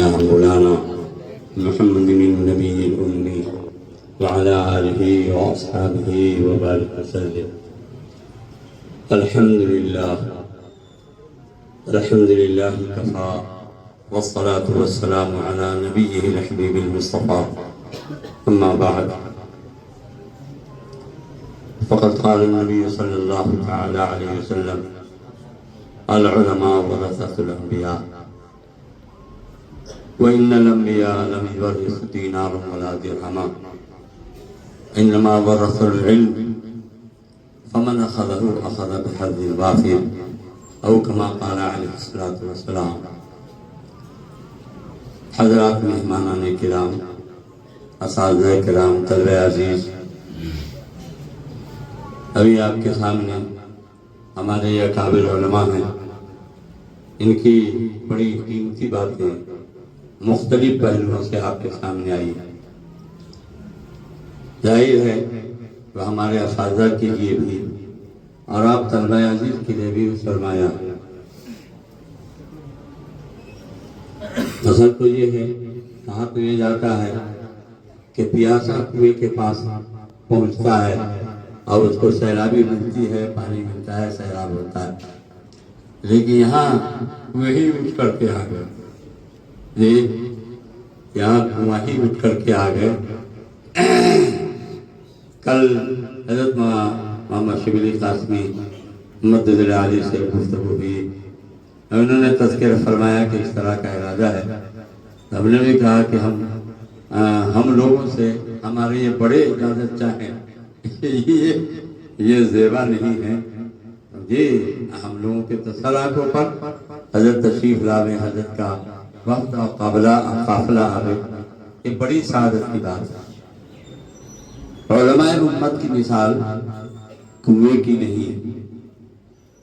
سيدنا مولانا محمد النبي الأمي وعلى آله وأصحابه وبارك وسلم. الحمد لله كفى والصلاة والسلام على نبيه الحبيب المصطفى. أما بعد فقد قال النبي صلى الله تعالى عليه وسلم: العلماء ورثة الأنبياء وإن الأنبياء لم يورثوا دينارا ولا درهما إنما ورثوا العلم فمن أخذه أخذ بحظ وافر أو كما قال عليه الصلاة والسلام. حضرات مہمانان کرام، اساتذہ کرام، طلبہ عزیز، ابھی آپ کے سامنے ہمارے یہ اکابر علماء ہیں، ان کی بڑی قیمتی باتیں مختلف پہلوؤں سے آپ کے سامنے آئی ہیں. ظاہر ہے وہ ہمارے اساتذہ کے لیے بھی اور آپ طلبہ عزیز کے لیے بھی فرمایا. اصل تو یہ ہے، کہا تو یہ جاتا ہے کہ پیاسا کنویں کے پاس پہنچتا ہے اور اس کو سیلابی ملتی ہے، پانی ملتا ہے، سیلاب ہوتا ہے. لیکن یہاں وہی اٹھ کر کے آ گئے، یہاں وہی اٹھ کر کے آ گئے. کل حضرت محمد شبلی قاسمی مدد عالی سے گفتگو ہوئی، انہوں نے تذکرہ فرمایا کہ اس طرح کا ارادہ ہے. ہم نے بھی کہا کہ ہم لوگوں سے ہمارے یہ بڑے اجازت چاہیں، یہ زیبا نہیں ہے. یہ ہم لوگوں کے تصالحوں پر حضرت تشریف لاوے، حضرت کا وقت اور قافلہ آوے، یہ بڑی سعادت کی بات ہے. علماء امت کی مثال کنویں کی نہیں ہے.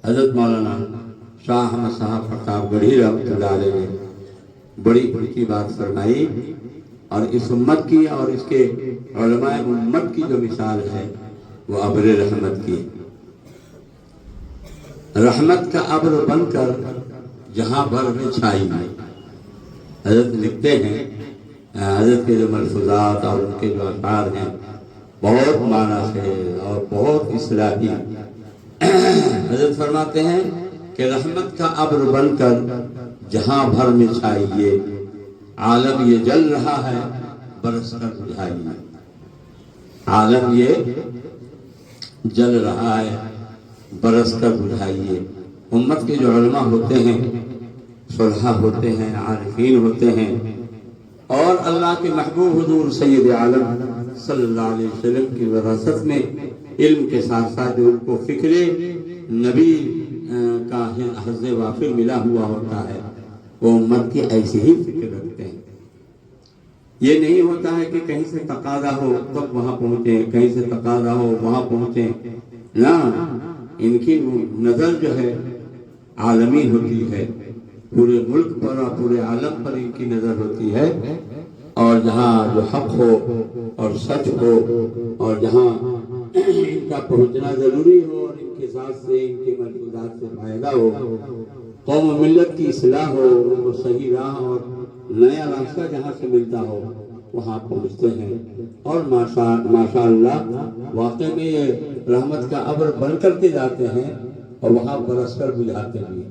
حضرت مولانا شاہ احمد صاحب پرتاپ گڑھی رحمۃ اللہ علیہ نے بڑی اونچی بات فرمائی، اور اس امت کی اور اس کے علماء امت کی جو مثال ہے وہ ابر رحمت کی. رحمت کا ابر بن کر جہاں بھر میں چھائی. حضرت لکھتے ہیں، حضرت کے جو ملفوظات اور ان کے جو اشعار ہیں بہت معنی سے اور بہت اصلاحی. حضرت فرماتے ہیں کہ رحمت کا ابر بن کر جہاں بھر میں چھائیے، عالم یہ جل رہا ہے برس کر بجھائیے. عالم یہ جل رہا ہے برس کر بجھائیے. امت کے جو علماء ہوتے ہیں، صلحاء ہوتے ہیں، عارفین ہوتے ہیں، اور اللہ کے محبوب حضور سید عالم صلی اللہ علیہ وسلم کی وراثت میں علم کے ساتھ ساتھ جو ان کو فکر نبی کا حظ وافر ملا ہوا ہوتا ہے، وہ امت کی ایسی ہی فکر رکھتے ہیں. یہ نہیں ہوتا ہے کہ کہیں سے تقاضا ہو تب وہاں پہنچے، کہیں سے تقاضا ہو وہاں پہنچے. نہ، ان کی نظر جو ہے عالمی ہوتی ہے، پورے ملک پر اور پورے عالم پر ان کی نظر ہوتی ہے. اور جہاں جو حق ہو اور سچ ہو اور جہاں ان کا پہنچنا ضروری ہو اور ان کے ساتھ سے ان کے ملفوظات سے فائدہ ہو، قوم و ملت کی اصلاح ہو، ان کو صحیح راہ اور نیا راستہ جہاں سے ملتا ہو وہاں پہنچتے ہیں. اور ماشاء اللہ واقع میں یہ رحمت کا ابر بن کر کے جاتے ہیں اور وہاں برس کر بجھاتے ہیں.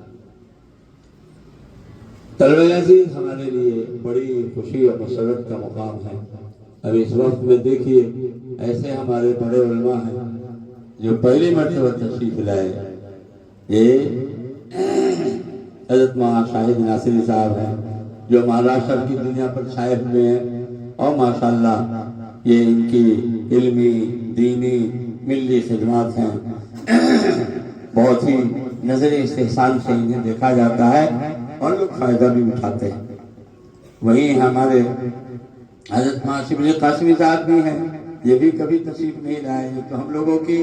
طلبہ عزیز، ہمارے لیے بڑی خوشی اور مسرت کا مقام ہے. اب اس وقت میں دیکھیے ایسے ہمارے بڑے علماء ہیں جو پہلی مرتبہ تشریف لائے. یہ حضرت مولانا شاہد ناصری صاحب ہیں جو مہاراشٹر کی دنیا پر چھائے ہوئے ہیں، اور ماشاءاللہ یہ ان کی علمی، دینی، ملی خدمات ہیں. بہت ہی نظر استحسان سے انہیں دیکھا جاتا ہے اور لوگ فائدہ بھی اٹھاتے ہیں. وہیں ہمارے حضرت محمد شبلی قاسمی صاحب بھی ہیں، یہ بھی کبھی تشریف نہیں لائے. تو ہم لوگوں کی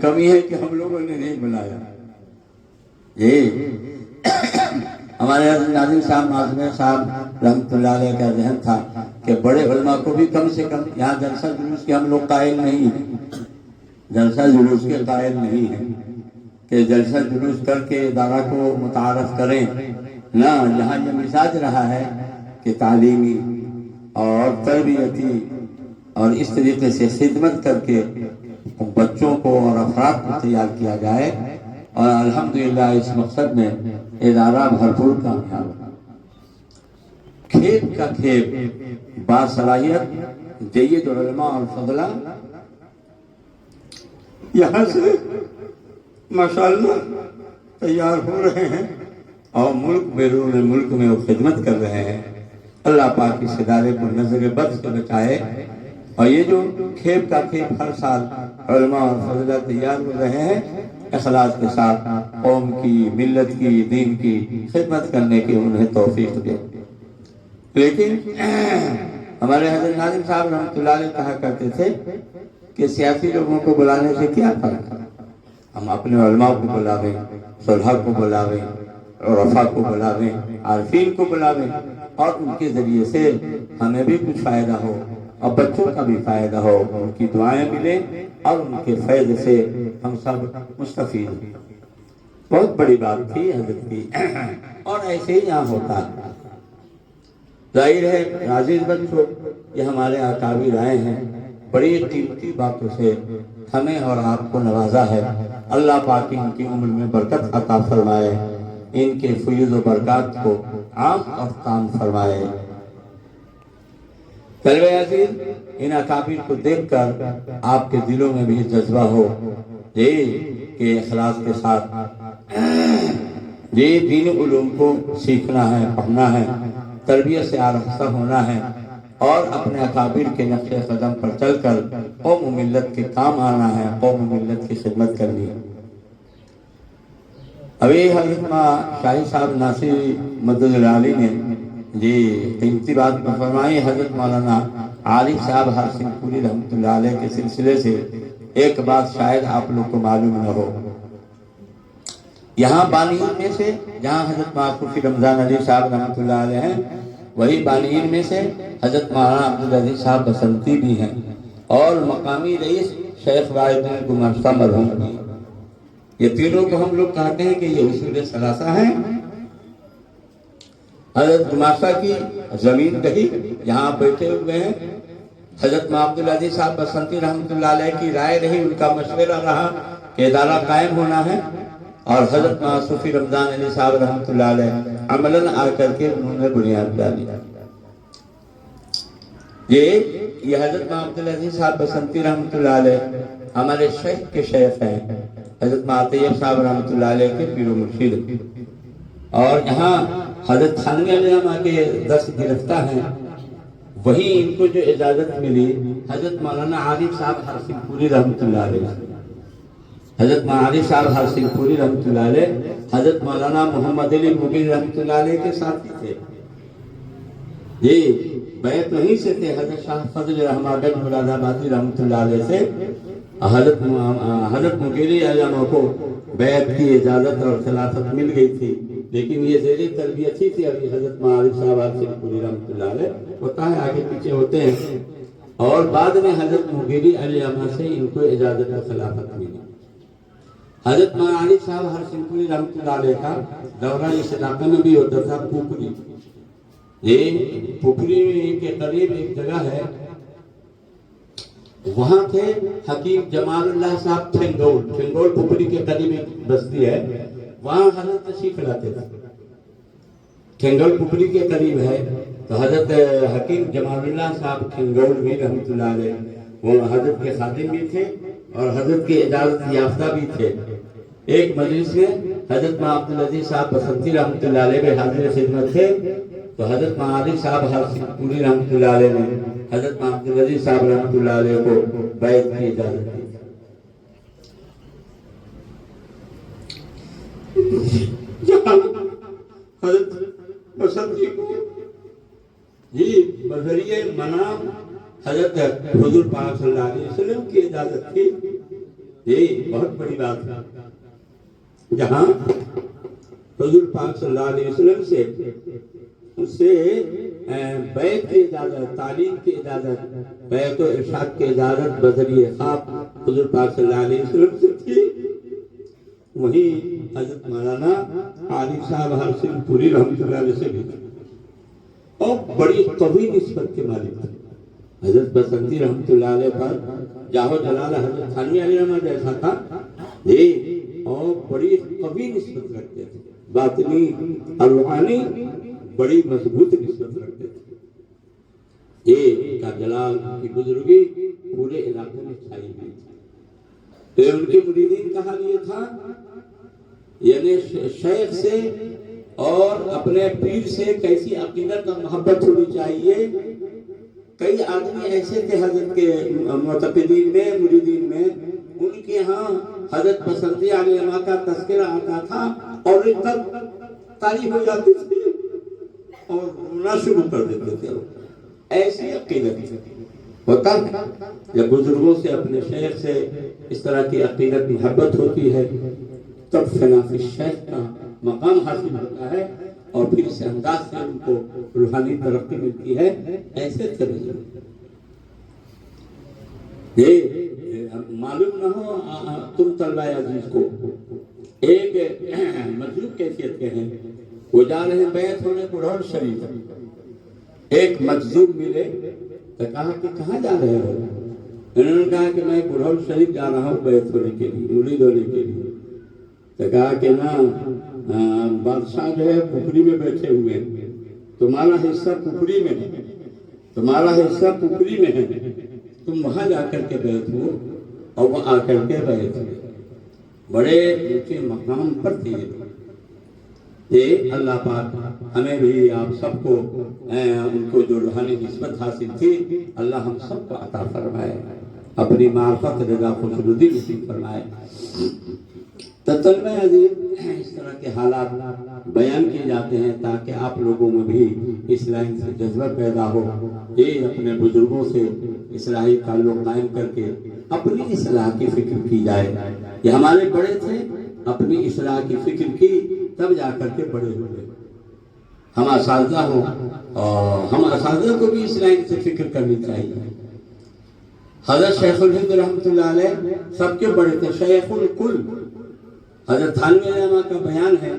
کمی ہے کہ ہم لوگوں نے نہیں بلایا. یہ ہمارے حضرت ناظم صاحب معظم صاحب رحمۃ اللہ علیہ کا ذہن تھا کہ بڑے علماء کو بھی کم سے کم یہاں جلسہ جلوس کے ہم لوگ قائل نہیں ہیں، جلسہ جلوس کے قائل نہیں ہیں کہ جلسہ جلوس کر کے ادارہ کو متعارف کریں. نہ، یہاں یہ مزاج رہا ہے کہ تعلیمی اور تربیتی اور اس طریقے سے خدمت کر کے بچوں کو اور افراد کو تیار کیا جائے، اور الحمدللہ اس مقصد میں ادارہ بھرپور کامیاب ہے۔ کھیپ کا کھیپ باصلاحیت جید علماء اور فضلہ یہاں سے ماشاءاللہ تیار ہو رہے ہیں اور ملک بیرون ملک میں وہ خدمت کر رہے ہیں۔ اللہ پاک اس ادارے کو نظر بد سے بچائے، اور یہ جو کھیپ کا کھیپ ہر سال علماء اور فضلہ تیار ہو رہے ہیں، اخلاص کے ساتھ قوم کی، ملت کی، دین کی خدمت کرنے کی انہیں توفیق دے۔ لیکن ہمارے حضرت ناظم صاحب رحمۃ اللہ علیہ کہا کرتے تھے کہ سیاسی لوگوں کو بلانے سے کیا فرق ہے، ہم اپنے علماء کو بلاویں، صلحاء کو بلاویں، عرفاء کو بلاویں، عارفین کو بلاویں، اور ان کے ذریعے سے ہمیں بھی کچھ فائدہ ہو اور بچوں کا بھی فائدہ ہو، ان کی دعائیں ملیں اور ان کے فیض سے ہم سب مستفید ہیں۔ بہت بڑی بات تھی حضرت کی، اور ایسے ہی یہاں ہوتا ہے۔ ظاہر ہے عزیز بچوں، یہ ہمارے اکابر آئے ہیں، بڑی قیمتی باتوں سے ہمیں اور آپ کو نوازا ہے۔ اللہ پاک ان کی عمر میں برکت عطا فرمائے، ان کے فیض و برکات کو عام اور تام فرمائے۔ طلبہ عزیز، ان اکابر کو دیکھ کر آپ کے دلوں میں بھی جذبہ ہو کہ اخلاص کے ساتھ یہ دین علوم کو سیکھنا ہے، پڑھنا ہے، تربیت سے آراستہ ہونا ہے، اور اپنے اکابر کے نقش قدم پر چل کر قوم و ملت کے کام آنا ہے، قوم و ملت کی خدمت کرنی ہے۔ ابھی حضرت شاہی صاحب ناصری مدد العالی نے جی قیمتی بات فرمائی۔ حضرت مولانا عارف صاحب ہر سنگھ پوری رحمۃ اللہ علیہ کے سلسلے سے ایک بات شاید آپ لوگ کو معلوم نہ ہو، یہاں بانیین میں سے جہاں حضرت معصوفی رمضان علی صاحب رحمۃ اللہ علیہ ہیں، وہی بانیین میں سے حضرت مولانا عبدالعزیز صاحب بسنتی بھی ہیں، اور مقامی رئیس شیخ واحد گمشتہ مرحوم بھی۔ یہ تینوں کو ہم لوگ کہتے ہیں کہ یہ اصول ثلاثہ ہیں۔ حضرت گماشتہ کی زمین رہی، یہاں بیٹھے ہوئے ہیں۔ حضرت عبدالعزیز صاحب بسنتی رحمۃ اللہ علیہ کی رائے رہی، ان کا مشورہ رہا کہ ادارہ قائم ہونا ہے، اور حضرت معصوفی رمضان علی صاحب رحمۃ اللہ علیہ عملاً آ کر کے انہوں نے بنیاد ڈالی۔ یہ حضرت عبدالعزیز صاحب بسنتی رحمۃ اللہ علیہ ہمارے شیخ کے شیخ ہیں، حضرت طیب صاحب رحمۃ اللہ علیہ کے پیر و مرشد، اور یہاں حضرت تھانوی علیہ السلام کے درس گرفتہ ہیں۔ وہیں ان کو جو اجازت ملی حضرت مولانا عارف صاحب ہر سنگھ پوری رحمۃ اللہ علیہ، حضرت عارف صاحب ہر سنگھ پوری رحمۃ اللہ علیہ حضرت مولانا محمد علی مبین رحمۃ اللہ علیہ کے ساتھی تھے۔ یہ بیعت وہیں سے تھے، حضرت شاہ فضل رحمہ گنج مراد آبادی رحمۃ اللہ علیہ سے حضرت مغیری علامہ کو بیعت کی اجازت اور خلافت مل گئی تھی، لیکن یہ زیر تربیت ہی تھی۔ ابھی حضرت عارف صاحب ہر سنگھ پوری رحمۃ اللہ علیہ ہوتا ہے، آگے پیچھے ہوتے ہیں، اور بعد میں حضرت مغیری علامہ سے ان کو اجازت اور خلافت ملی۔ حضرت عارف صاحب ہر سنگھ پوری رحمۃ اللہ علیہ کا دورہ اس علاقے میں بھی ہوتا تھا، پوکھری۔ یہ پوکھری کے قریب ایک جگہ ہے، وہاں تھے حکیم جمال اللہ صاحب ٹھنگول پوکھری کے قریب ایک بستی ہے، وہاں حضرت تشریف لاتے تھے۔ ٹھنگول پوکھری کے قریب ہے، تو حضرت حکیم جمال اللہ صاحب ٹھنگول بھی رحمۃ اللہ علیہ وہ حضرت کے خادم بھی تھے اور حضرت کی اجازت یافتہ بھی تھے۔ ایک مجلس میں حضرت عبدالعزیز صاحب بسنتی رحمۃ اللہ علیہ میں حاضر خدمت تھے، تو حضرت عارف صاحب ہر سنگھ پوری رحمۃ اللہ علیہ نے حضرت عبدالعزیز صاحب رحمۃ اللہ علیہ کو بیعت کی اجازت دی۔ حضرت بسنتی کو جی بذریعہ منام حضرت حضور پاک صلی اللہ علیہ وسلم کی اجازت تھی۔ یہ بہت بڑی بات ہے، جہاں حضور پاک صلی اللہ علیہ وسلم سے بیعت کی اجازت، تعلیم کی اجازت، بیعت و ارشاد کی اجازت بذریعہ خواب حضور پاک صلی اللہ علیہ وسلم سے تھی، وہیں حضرت مولانا عارف صاحب ہر سنگھ پوری رحمۃ اللہ علیہ سے بھی۔ اور بڑی قوی نسبت کے مالک تھے. حضرت بسنتی رحمۃ اللہ علیہ پر جاہو جلال حضرت تھانوی علیہ السلام جیسا تھا اور بڑی قوی نسبت رکھتے تھے. باطنی اور روحانی بڑی مضبوط نسبت رکھتے تھے. یہ کا جلال کی بزرگی پورے علاقے میں چھائی ہوئی تھی. ان کے مریدین کا حال یہ تھا، یعنی شیخ سے اور اپنے پیر سے کیسی عقیدت اور محبت ہونی چاہیے. کئی آدمی ایسے تھے حضرت کے معتقدین میں، مریدین میں، ان کے ہاں حضرت بسنتی علیہ السلام کا تذکرہ آتا تھا اور رقت طاری ہو جاتی تھی اور رونا شروع کر دیتے تھے. ایسی عقیدت ہوتا ہے جب بزرگوں سے، اپنے شیخ سے اس طرح کی عقیدت محبت ہوتی ہے تب فنا فی الشیخ کا مقام حاصل ہوتا ہے اور پھر اس انداز سے ان کو روحانی ترقی ملتی ہے. ایسے تھے بزرگ. یہ معلوم نہ ہو تم طلبہ عزیز کو، ایک مجذوب کیفیت کے ہیں، وہ جا رہے ہیں بیعت ہونے بڑھول شریف. ایک مجذوب ملے تو کہا کہ کہاں جا رہے ہو؟ انہوں نے کہا کہ میں بڑھول شریف جا رہا ہوں بیعت ہونے کے لیے، مرید ہونے کے لیے. تو کہا کہ نا بادشاہ جو ہے پکھری میں بیٹھے ہوئے ہیں، تمہارا حصہ پکھری میں ہے، تمہارا حصہ پکھری میں ہے، تم وہاں جا کر کے بیعت ہو. اور وہ آ کر کے بیعت ہوئے. بڑے اونچے مقام پر تھے یہ. اللہ پاک ہمیں بھی آپ سب کو ان کو جو روحانی نسبت حاصل تھی اللہ ہم سب کو عطا فرمائے، اپنی معرفت رضا خسرودی نصیب فرمائے. طلبہ عزیز اس طرح کے حالات بیان کیے جاتے ہیں تاکہ آپ لوگوں میں بھی اس لائن سے جذبہ پیدا ہو. یہ اپنے بزرگوں سے اصلاحی تعلق قائم کر کے اپنی اصلاح کی فکر کی جائے. یہ ہمارے بڑے تھے، اپنی اصلاح کی فکر کی تب جا کر کے بڑے ہوئے. ہم اساتذہ ہوں اور ہم اساتذہ کو بھی اس لائن سے فکر کرنی چاہیے. حضرت شیخ الہند رحمۃ اللہ علیہ سب کے بڑے تھے، شیخ الکل. حضرت تھانوی علیہ السلام کا بیان ہے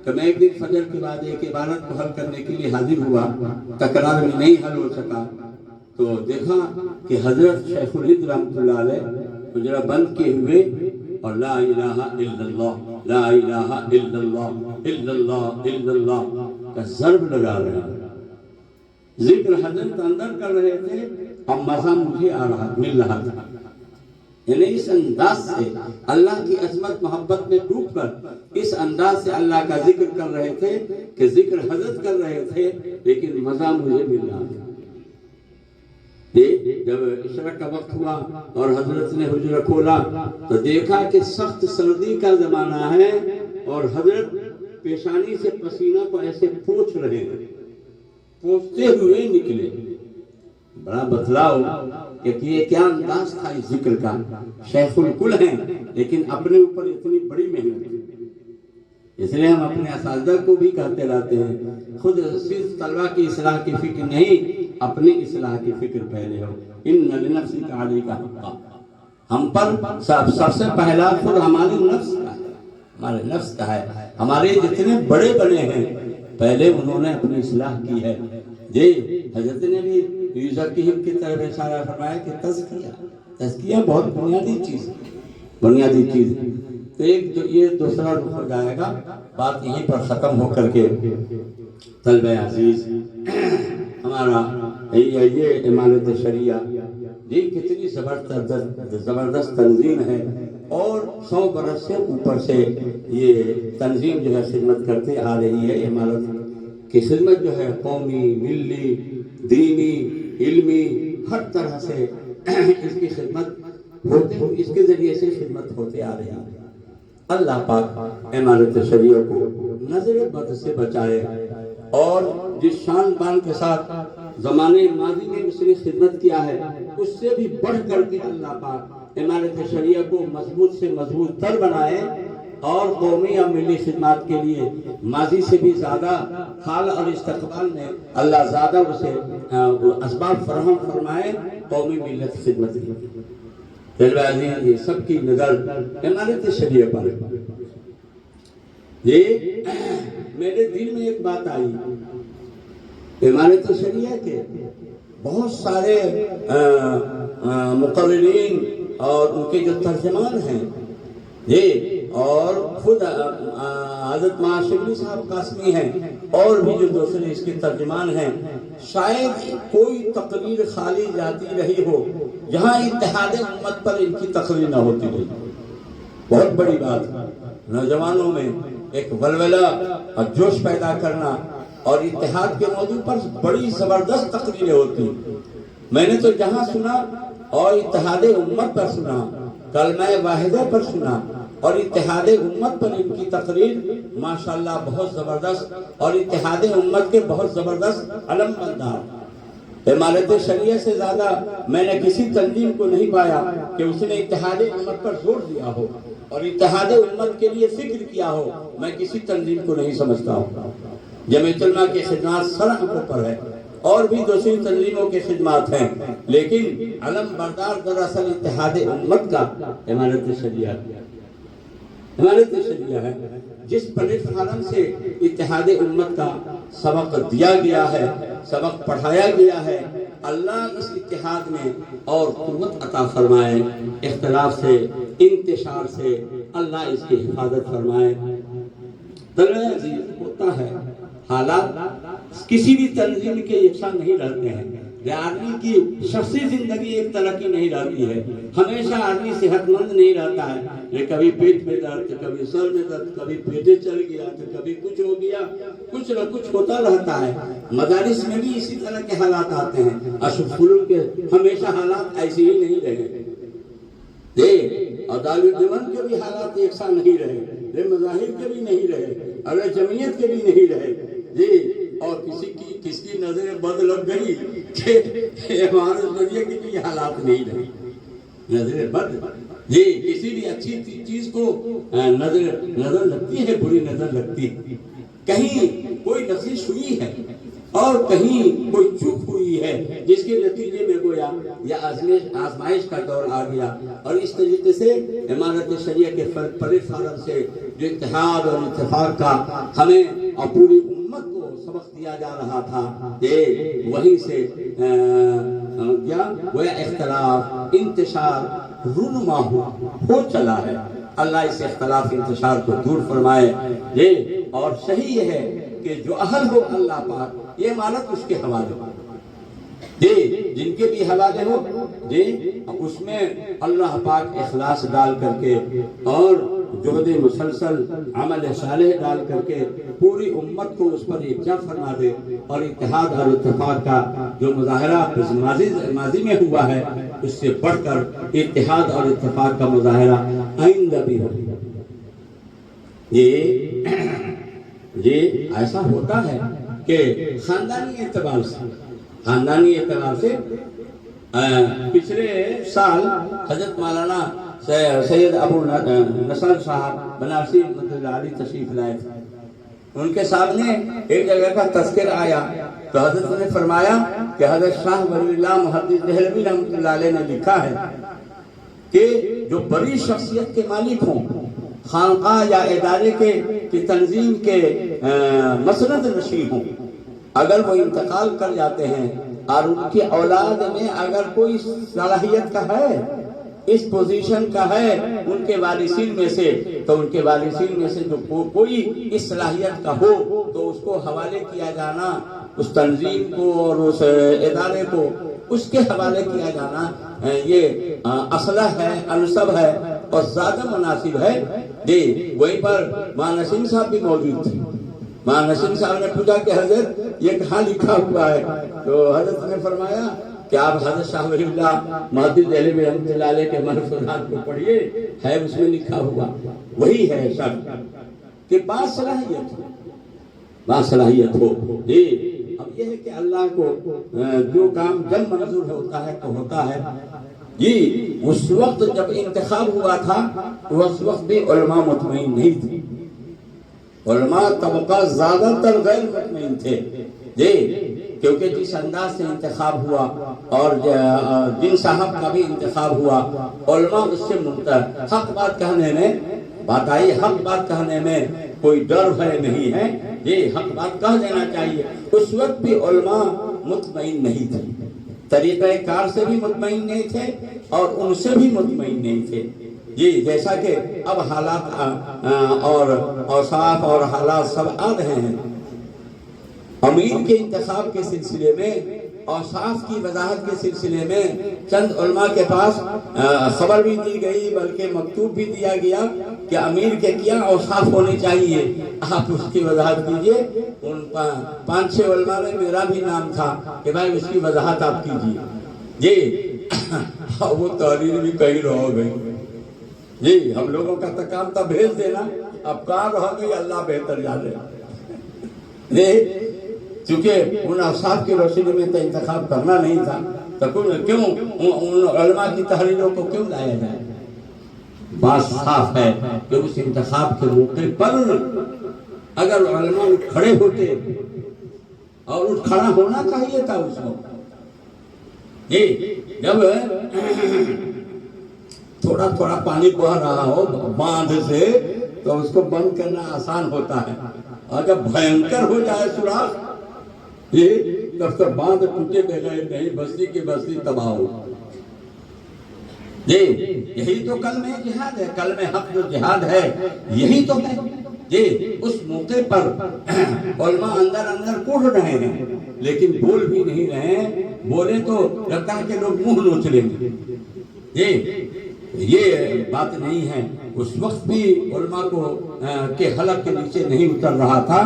کہ میں ایک دن فجر کے بعد ایک عبارت کو حل کرنے کے لیے حاضر ہوا، تکرار میں نہیں حل ہو سکا تو دیکھا کہ حضرت شیخ الہند رحمۃ اللہ علیہ حجرہ بند کیے ہوئے اور لا الہ الا اللہ، لا الہ الا اللہ، الا اللہ، الا اللہ کا ضرب لگا رہے ہیں. ذکر حضرت اندر کر رہے تھے اور مزہ مجھے آ رہا مل رہا تھا. یعنی اس انداز سے اللہ کی عظمت محبت میں ڈوب کر اس انداز سے اللہ کا ذکر کر رہے تھے کہ ذکر حضرت کر رہے تھے لیکن مزہ مجھے مل رہا تھا. جب عشاء کا وقت ہوا اور حضرت نے حجرہ کھولا تو دیکھا کہ سخت سردی کا زمانہ ہے اور حضرت پیشانی سے پسینہ کو ایسے پوچھ رہے ہیں. پوچھتے ہوئے نکلے. بڑا بتلاؤ کہ یہ کیا انداز تھا اس ذکر کا. شیخ الکل ہیں لیکن اپنے اوپر اتنی بڑی محنت. اس لیے ہم اپنے اساتذہ کو بھی کہتے رہتے ہیں خود صرف طلبہ کی اصلاح کی فکر نہیں، اپنی اصلاح کی فکر پہلے ہو. ان لنفسک علیک حقا. ہم پر سب سے پہلا خود ہمارے نفس کا ہے، ہمارے نفس کا ہے. ہمارے جتنے بڑے بڑے ہیں پہلے انہوں نے اپنی اصلاح کی ہے. حضرت نے بھی یوزکیہم کی طرف اشارہ فرمایا کہ تزکیہ بہت بنیادی چیز ہے، بنیادی چیز. تو ایک یہ دوسرا رخ ہو جائے گا. بات یہیں پر ختم ہو کر کے طلبہ عزیز ہمارا یہ امارت شریعہ یہ کتنی زبردست تنظیم ہے اور 100 برس سے اوپر سے یہ تنظیم جو ہے خدمت کرتے آ رہی ہے. امارت کی خدمت جو ہے قومی، ملی، دینی، علمی ہر طرح سے اس کی خدمت ہوتے، اس کے ذریعے سے خدمت ہوتے آ رہی ہے. اللہ پاک امارت شریعہ کو نظر بد سے بچائے اور جس شان بان کے ساتھ زمانے ماضی میں اس نے خدمت کیا ہے اس سے بھی بڑھ کر کے اللہ پاک امارت شریعہ کو مضبوط سے مضبوط تر بنائے اور قومی اور ملی خدمات کے لیے ماضی سے بھی زیادہ حال اور استقبال میں اللہ زیادہ اسے اسباب فراہم فرمائے قومی ملت خدمت کی. یہ سب کی نظر امارت شریعہ پر. یہ میرے دل میں ایک بات آئی امارت شریعہ کے بہت سارے مقررین اور ان کے جو ترجمان ہیں یہ، اور خود حضرت مولانا شبلی صاحب قاسمی ہیں، اور بھی جو دوسرے اس کے ترجمان ہیں، شاید کوئی تقریر خالی جاتی رہی ہو جہاں اتحاد امت پر ان کی تقریر نہ ہوتی رہی۔ بہت بڑی بات، نوجوانوں میں ایک ولولہ اور جوش پیدا کرنا، اور اتحاد کے موضوع پر بڑی زبردست تقریریں ہوتی۔ میں نے تو جہاں سنا اور اتحاد امت پر سنا، کلمہ واحدہ پر سنا، اور اتحاد امت پر ان کی تقریر ماشاءاللہ بہت زبردست، اور اتحاد امت کے بہت زبردست علم بردار۔ امارت شریعہ سے زیادہ میں نے کسی تنظیم کو نہیں پایا کہ اس نے اتحاد امت پر زور دیا ہو اور اتحاد امت کے لیے فکر کیا ہو۔ میں کسی تنظیم کو نہیں سمجھتا ہوں۔ جمعیت علماء کی خدمات سر آنکھوں پر ہے، اور بھی دوسری تنظیموں کی خدمات ہیں، لیکن علم بردار دراصل اتحاد امت کا امارت شریعہ ہے، جس پلیٹ فارم سے اتحاد امت کا سبق دیا گیا ہے، سبق پڑھایا گیا ہے۔ اللہ اس اتحاد میں اور قوت عطا فرمائے، اختلاف سے، انتشار سے اللہ اس کی حفاظت فرمائے۔ ہوتا ہے، حالات کسی بھی تنظیم کے یکساں نہیں رہتے ہیں۔ آدمی کی شخصی زندگی ایک طرح کی نہیں رہتی ہے، ہمیشہ آدمی صحت مند نہیں رہتا ہے، یہ کبھی پیٹ میں درد، کبھی سر میں درد، کبھی پیٹے چل گیا تو کبھی کچھ ہو گیا، کچھ نہ کچھ ہوتا رہتا ہے۔ مدارس میں بھی اسی طرح کے حالات آتے ہیں، اشرف کے ہمیشہ حالات ایسے ہی نہیں رہے، اور دارالعلوم کے بھی حالات یکساں نہیں رہے، مظاہر کے بھی نہیں رہے، اور جمعیت کے بھی نہیں رہے، اور کس کی نظر بد لگ گئی کہ ہمارے شریعہ کی بھی حالات نہیں رہے، نظر بد، کسی بھی اچھی چیز کو نظر لگتی ہے، بری نظر لگتی، کہیں کوئی لفظ ہوئی ہے اور کہیں کوئی چوک ہوئی ہے، جس کے نتیجے میں گویا یا آزمائش کا دور آ گیا، اور اس طریقے سے امارت شریعہ کے پلیٹ فارم سے جو اتحاد اور اتفاق کا ہمیں اور پوری امت کو سبق دیا جا رہا تھا، وہیں سے وہ اختلاف، انتشار رونما ہو چلا ہے۔ اللہ اس اختلاف انتشار کو دور فرمائے، اور صحیح یہ ہے کہ جو اہل ہو اللہ پاک، یہ امانت اس کے حوالے ہو، جن کے بھی حوالے ہو، اس میں اللہ پاک اخلاص ڈال کر کے اور جہد مسلسل عمل صالح ڈال کر کے پوری امت کو اس پر یکجا فرما دے، اور اتحاد اور اتفاق کا جو مظاہرہ ماضی میں ہوا ہے، اس سے بڑھ کر اتحاد اور اتفاق کا مظاہرہ آئندہ بھی ہو۔ یہ ایسا ہوتا ہے کہ خاندانی اعتبار سے پچھلے سال حضرت مولانا سید ابو نصر صاحب بنارسی رحمۃ اللہ علیہ تشریف لائے تھے۔ ان کے سامنے ایک جگہ کا تذکر آیا تو حضرت نے فرمایا کہ حضرت شاہ ولی اللہ محدث دہلوی رحمۃ اللہ علیہ نے لکھا ہے کہ جو بڑی شخصیت کے مالک ہوں، خانقاہ یا ادارے کے تنظیم کے مسند نشین ہوں، اگر وہ انتقال کر جاتے ہیں اور ان کی اولاد میں اگر کوئی صلاحیت کا ہے، اس پوزیشن کا ہے ان کے وارثین میں سے، تو ان کے وارثین میں سے جو کوئی اس صلاحیت کا ہو تو اس کو حوالے کیا جانا، اس تنظیم کو اور اس ادارے کو اس کے حوالے کیا جانا، یہ اصلح ہے، انصب ہے اور زیادہ مناسب ہے۔ وہیں پر مولانا نسیم صاحب بھی موجود تھے۔ مولانا نسیم صاحب نے پوچھا کہ حضرت یہ کہاں لکھا ہوا ہے؟ تو حضرت نے فرمایا کہ آپ حضرت شاہ ولی اللہ محدث دہلوی رحمۃ اللہ علیہ کے ملفوظات کو پڑھیے، ہے اس میں لکھا ہوا، وہی ہے سب کہ باصلاحیت ہو۔ اب یہ ہے کہ اللہ کو جو کام جب منظور ہوتا ہے تو ہوتا ہے۔ اس وقت جب انتخاب ہوا تھا اس وقت بھی علماء مطمئن نہیں تھے، علماء طبقہ زیادہ تر غیر مطمئن تھے، کیونکہ جس انداز سے انتخاب ہوا اور جن صاحب کا بھی انتخاب ہوا، علماء اس سے حق بات کہنے میں کوئی ڈر ہے نہیں ہے، یہ حق بات کہہ دینا چاہیے۔ اس وقت بھی علماء مطمئن نہیں تھے، طریقہ کار سے بھی مطمئن نہیں تھے اور ان سے بھی مطمئن نہیں تھے۔ جی جیسا کہ اب حالات اور اوصاف اور حالات سب آ رہے ہیں، امیر کے انتخاب کے سلسلے میں، اوصاف کی وضاحت کے سلسلے میں چند علماء کے پاس خبر بھی دی گئی، بلکہ مکتوب بھی دیا گیا کہ امیر کے کیا اوصاف ہونے چاہیے، آپ اس کی وضاحت کیجئے۔ ان 5-6 علماء میں میرا بھی نام تھا کہ بھائی اس کی وضاحت آپ کیجئے۔ جی وہ تحریر بھی کہیں رہ گئی، جی ہم لوگوں کا تو کام تھا بھیج دینا، اب کہاں رہ گئی اللہ بہتر جانے۔ چونکہ ان اوصاف کی روشنی میں تو انتخاب کرنا نہیں تھا، تو کیوں ان علماء کی تحریروں کو کیوں لایا جائے؟ بات صاف ہے کہ اس انتخاب کے موقع پر اگر علماء اٹھ کھڑے ہوتے، اور اٹھ کھڑا ہونا چاہیے تھا اس وقت، جب تھوڑا تھوڑا پانی بہ رہا ہو باندھ سے تو اس کو بند کرنا آسان ہوتا ہے، اور جب بھینکر ہو جائے سوراخ، تب تک باندھ ٹوٹے بغیر نہیں، بستی کی بستی تباہ ہو۔ یہی تو کلمہ جہاد ہے، کلمہ حق جو جہاد ہے یہی تو ہے۔ اس موقع پر علماء اندر اندر کوڑ رہے ہیں لیکن بول بھی نہیں رہے ہیں، بولے تو لگتا ہے کہ لوگ منہ نوچ لیں گے۔ یہ بات نہیں ہے۔ اس وقت بھی علماء کو کے حلق کے نیچے نہیں اتر رہا تھا،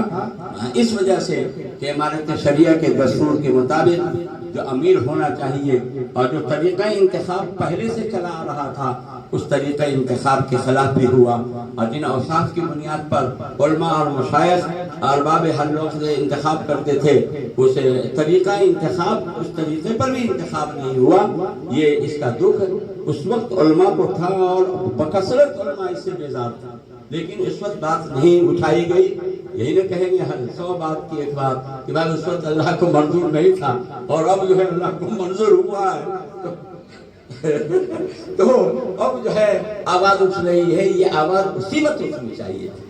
اس وجہ سے کہ امارت شریعہ کے دستور کے مطابق جو امیر ہونا چاہیے اور جو طریقہ انتخاب پہلے سے چلا آ رہا تھا اس طریقہ انتخاب کے خلاف بھی ہوا، اور جن اوصاف کی بنیاد پر علماء اور مشائخ ارباب حل عقد انتخاب کرتے تھے، اس طریقہ انتخاب اس طریقے پر بھی انتخاب نہیں ہوا، یہ اس کا دکھ اس وقت علماء کو تھا، اور بکثرت علماء اس سے بیزار تھا، لیکن اس وقت بات نہیں اٹھائی گئی۔ یہی نہ کہیں گے ہر 100 بات کی ایک بات کہ بھائی اس وقت اللہ کو منظور نہیں تھا اور اب جو ہے اللہ کو منظور ہوا ہے، تو اب جو ہے آواز اٹھ رہی ہے، یہ آواز اسی وقت اٹھنی چاہیے تھی،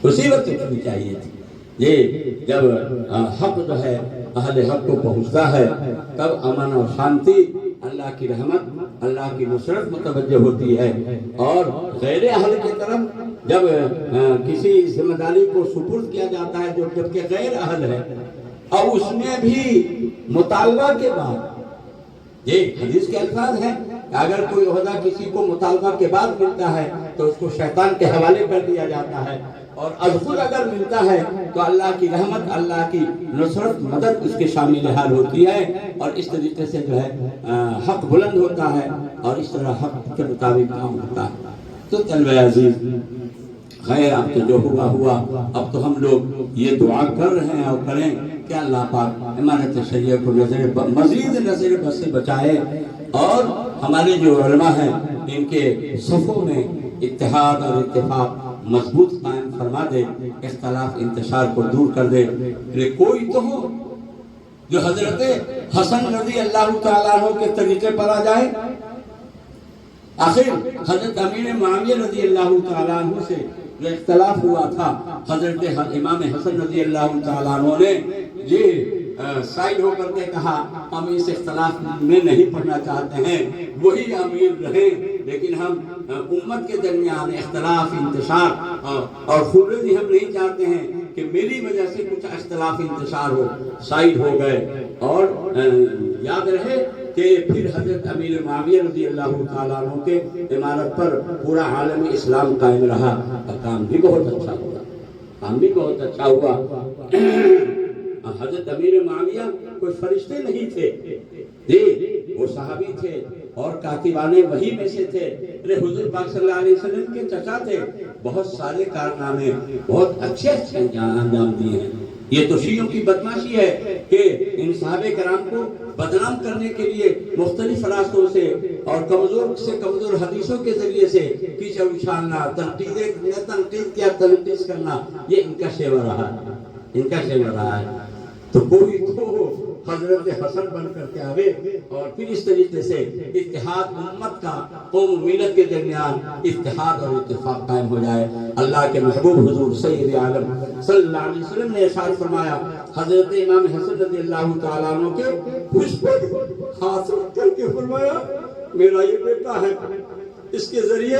اسی وقت اٹھنی چاہیے تھی۔ یہ جب حق جو ہے اہل حق کو پہنچتا ہے تب امن اور شانتی، اللہ کی رحمت، اللہ کی نصرت متوجہ ہوتی ہے، اور غیر اہل کی طرف جب کسی ذمہ داری کو سپرد کیا جاتا ہے جو جبکہ غیر اہل ہے، اور اس میں بھی مطالبہ کے بعد، یہ حدیث کے الفاظ ہیں کہ اگر کوئی عہدہ کسی کو مطالبہ کے بعد ملتا ہے تو اس کو شیطان کے حوالے کر دیا جاتا ہے، اور از خود اگر ملتا ہے تو اللہ کی رحمت، اللہ کی نصرت، مدد اس کے شامل حال ہوتی ہے، اور اس طریقے سے جو ہے حق بلند ہوتا ہے، اور اس طرح حق کے مطابق کام ہوتا ہے۔ تو طلبہ عزیز، خیر اب تو جو ہوا ہوا، اب تو ہم لوگ یہ دعا کر رہے ہیں اور کریں کہ اللہ پاک امارت شریعہ کو مزید نظر بد سے بچائے، اور ہمارے جو علماء ہیں ان کے صفوں میں اتحاد اور اتفاق مضبوط قائم فرما دے، اختلاف انتشار کو دور کر دے۔ کوئی تو ہو جو حضرت حسن رضی اللہ تعالیٰ عنہ کے طریقے پر آ جائے۔ آخر حضرت امیر معاویہ رضی اللہ تعالیٰ عنہ سے جو اختلاف ہوا تھا، حضرت امام حسن رضی اللہ تعالیٰ عنہ نے یہ سائڈ ہو کر کے کہا ہم اس اختلاف میں نہیں پڑھنا چاہتے ہیں، وہی امیر رہیں، لیکن ہم امت کے درمیان اختلاف، انتشار اور خروجی ہم نہیں چاہتے ہیں کہ میری وجہ سے کچھ اختلاف انتشار ہو، سائڈ ہو گئے۔ اور یاد رہے کہ پھر حضرت امیر معاویہ رضی اللہ تعالیٰ عنہ کے امارت پر پورا عالم اسلام قائم رہا، اور کام بھی بہت اچھا ہوا، کام بھی بہت اچھا ہوا۔ حضرت امیر معاویہ کوئی فرشتے نہیں تھے، وہ صحابی تھے اور کاتبان وحی میں سے تھے، حضور پاک صلی اللہ علیہ وسلم کے چچا تھے، بہت سارے کارنامے بہت اچھے انجام دیے ہیں۔ یہ تو شیعوں کی بدماشی ہے کہ ان صحابہ کرام کو بدنام کرنے کے لیے مختلف راستوں سے اور کمزور سے کمزور حدیثوں کے ذریعے سے پیچھے اچھالنا، تنقید کیا تنقید کرنا، یہ ان کا شیوا رہا ہے، ان کا شیوا رہا ہے۔ تو کوئی تو حضرت حسن بن کر کے آوے اور پھر اس طریقے سے اتحاد امت کا قوم و ملت کے درمیان اتحاد اور اتفاق قائم ہو جائے۔ اللہ کے محبوب حضور سید عالم صلی اللہ علیہ وسلم نے ارشاد فرمایا، حضرت امام حسن رضی اللہ تعالیٰ عنہ کے پشت پر ہاتھ رکھ کر کے فرمایا، میرا یہ بیٹا ہے، اس کے ذریعے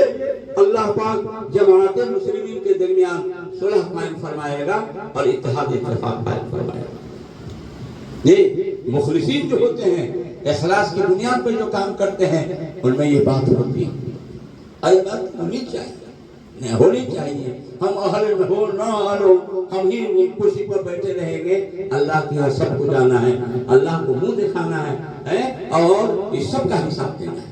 اللہ پاک جماعت مسلمین کے درمیان صلح قائم فرمائے گا اور اتحاد اتفاق قائم فرمائے گا۔ یہ مخلصین جو ہوتے ہیں، اخلاص کی بنیاد پر جو کام کرتے ہیں، ان میں یہ بات ہوتی ہے، یہ بات ہونی چاہیے۔ ہم اہل ہو نہ ہو، ہم ہی کرسی پر بیٹھے رہیں گے، اللہ کی یہاں سب کو جانا ہے، اللہ کو منہ دکھانا ہے اور اس سب کا حساب دینا ہے۔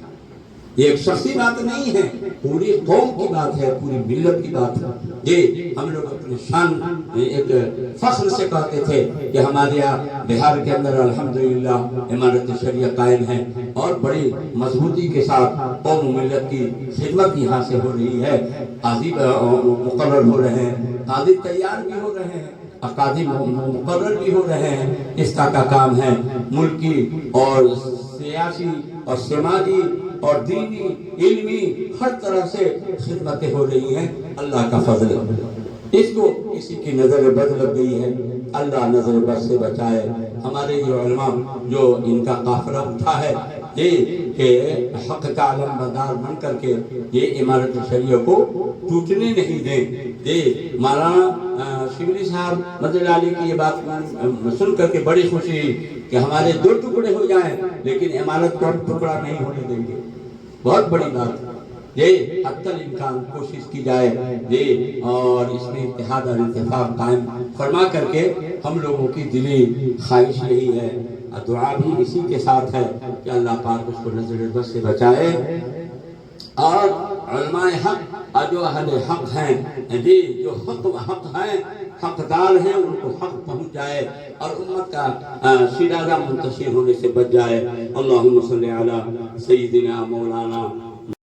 یہ ایک شخصی بات نہیں ہے، پوری قوم کی بات ہے، پوری ملت کی بات ہے۔ یہ ہم لوگ اپنے شان ایک فخر سے کہتے تھے کہ ہمارے یہاں بہار کے اندر الحمدللہ امارت شریعہ قائم ہے اور بڑی مضبوطی کے ساتھ قوم و ملت کی خدمت یہاں سے ہو رہی ہے۔ قاضی مقرر ہو رہے ہیں، قاضی تیار بھی ہو رہے ہیں، قاضی مقرر بھی ہو رہے ہیں۔ اس کا کام ہے ملکی اور سیاسی اور سماجی اور دینی علمی ہر طرح سے خدمتیں ہو رہی ہیں، اللہ کا فضل ہے۔ اس کو کسی کی نظر بد لگ گئی ہے، اللہ نظر بد سے بچائے۔ ہمارے جو علماء جو ان کا قافلہ اٹھا ہے یہ کہ حق کا علم بردار بن کر کے یہ امارت شریعہ کو ٹوٹنے نہیں دیں۔ یہ مولانا شبلی صاحب مدد اللہ علیہ کی یہ بات سن کر کے بڑی خوشی ہوئی کہ ہمارے 2 ٹکڑے ہو جائیں لیکن امارت کو ٹکڑا نہیں ہونے دیں گے۔ بہت بڑی بات، یہ حتی الامکان کوشش کی جائے یہ، اور اس میں اتحاد اور اتفاق قائم فرما کر کے ہم لوگوں کی دلی خواہش یہی ہے، دعا بھی اسی کے ساتھ ہے کہ اللہ پاک اس کو نظر بد سے بچائے اور علماء حق اور جو اہل حق ہیں جو حق ہیں، حقدار ہیں، ان کو حق پہنچ جائے اور امت کا شیرازہ منتشر ہونے سے بچ جائے۔ اللہم صلی علی سیدنا مولانا